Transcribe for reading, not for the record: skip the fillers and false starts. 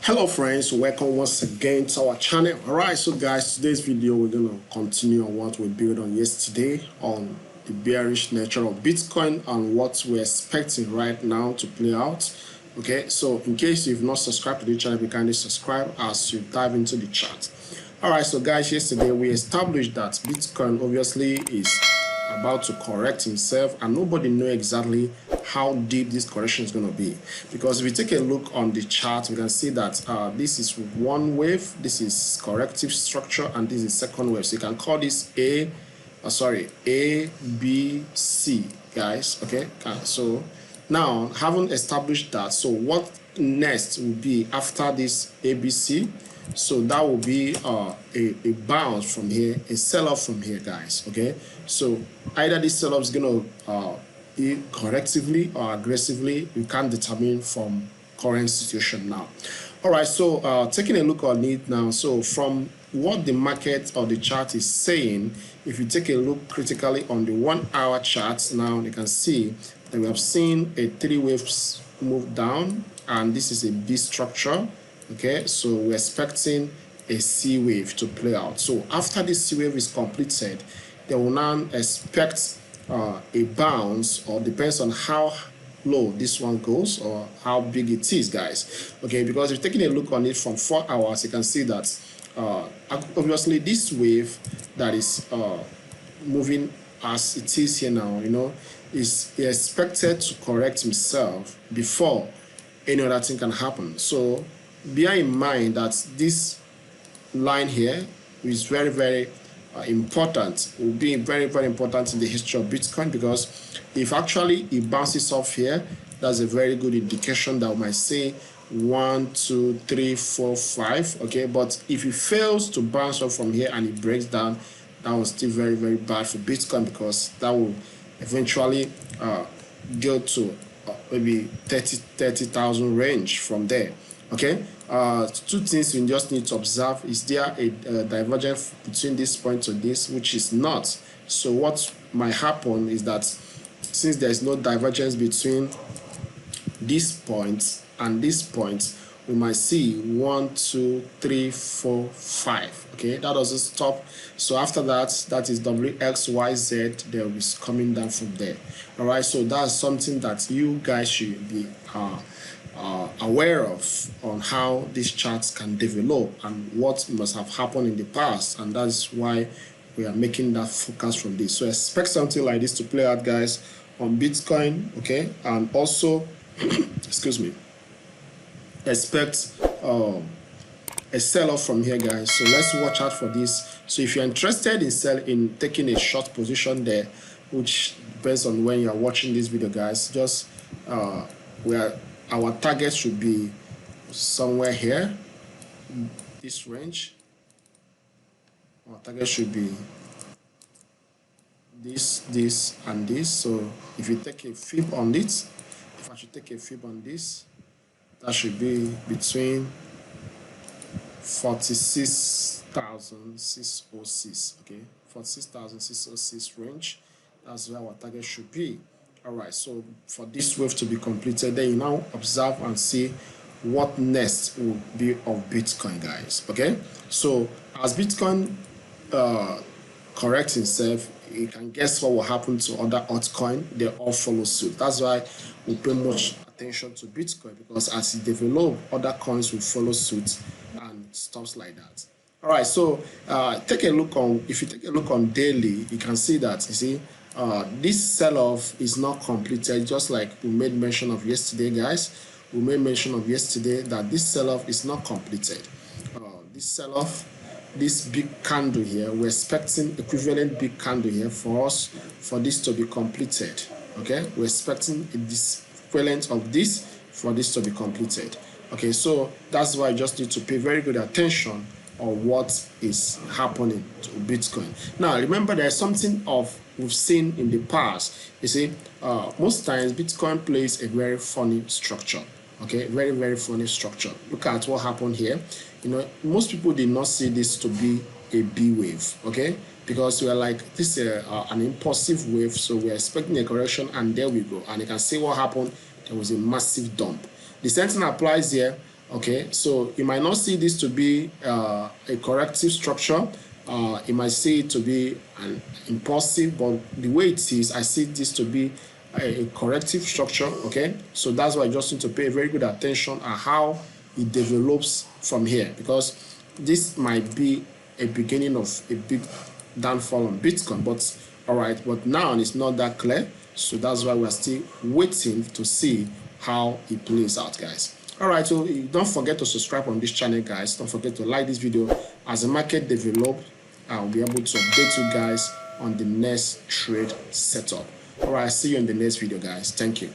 Hello friends, welcome once again to our channel. Alright, so guys, today's video we're gonna continue on what we built on yesterday on the bearish nature of Bitcoin and what we're expecting right now to play out. Okay, so in case you've not subscribed to the channel, you kindly subscribe as you dive into the chart. Alright, so guys, yesterday we established that Bitcoin obviously is about to correct himself and nobody knows exactly how deep this correction is going to be, because if you take a look on the chart we can see that this is one wave, this is corrective structure, and this is second wave. So you can call this A B C, guys. Okay, so now having established that, so what next will be after this ABC? So that will be a bounce from here, a sell-off from here, guys. Okay, so either this sell-off is going to be correctively or aggressively, we can't determine from current situation now. All right, so taking a look on it now, so from what the market or the chart is saying, if you take a look critically on the 1 hour chart now, you can see that we have seen a 3 waves move down, and this is a B structure. Okay, so we're expecting a C wave to play out. So after this C wave is completed, they will now expect a bounce, or depends on how low this one goes or how big it is, guys. Okay, because if you're taking a look on it from 4 hours, you can see that obviously this wave that is moving as it is here now, is expected to correct himself before any other thing can happen. So bear in mind that this line here is very important, will be very important in the history of Bitcoin, because if actually it bounces off here, that's a very good indication that we might say 1 2 3 4 5. Okay, but if it fails to bounce off from here and it breaks down, that was still very bad for Bitcoin, because that will eventually go to maybe 30,000 range from there. Okay, two things you just need to observe: is there a divergence between this point to this, which is not. So what might happen is that since there is no divergence between this point and this point, we might see 1 2 3 4 5. Okay, that doesn't stop. So after that, that is WXYZ, there will be coming down from there. All right, so that's something that you guys should be aware of, on how these charts can develop and what must have happened in the past, and that's why we are making that focus from this. So expect something like this to play out, guys, on Bitcoin. Okay, and also excuse me, expect a sell-off from here, guys. So let's watch out for this. So if you're interested in taking a short position there, which depends on when you're watching this video, guys, just our target should be somewhere here, this range. Our target should be this and this. So if you take a fib on it, if I should take a fib on this, that should be between 46,606. okay, 46,606 range. That's where our target should be. All right, so for this wave to be completed, then you now observe and see what next will be of Bitcoin, guys. Okay, so as Bitcoin corrects itself, you can guess what will happen to other altcoins. They all follow suit. That's why we pay much attention to Bitcoin, because as it develops, other coins will follow suit and stuff like that. All right, so take a look on, if you take a look on daily, you can see that, you see, this sell-off is not completed, just like we made mention of yesterday, guys. We made mention of yesterday that this sell-off is not completed. This sell-off, this big candle here, we're expecting equivalent big candle here for us, for this to be completed. Okay, we're expecting this equivalent of this for this to be completed. Okay, so that's why I just need to pay very good attention on what is happening to Bitcoin. Now remember, there's something of we've seen in the past. You see, most times Bitcoin plays a very funny structure. Okay, very funny structure. Look at what happened here. Most people did not see this to be a B wave. Okay, because we are like, this is an impulsive wave, so we're expecting a correction, and there we go. And you can see what happened. There was a massive dump. The same thing applies here Okay, so you might not see this to be a corrective structure. You might see it to be an impulsive, but the way it is, I see this to be a corrective structure. Okay, so that's why I just need to pay very good attention at how it develops from here, because this might be a beginning of a big downfall on Bitcoin. But all right, but now it's not that clear, so that's why we're still waiting to see how it plays out, guys. All right, so don't forget to subscribe on this channel, guys. Don't forget to like this video. As the market develops, I'll be able to update you guys on the next trade setup. All right, see you in the next video, guys. Thank you.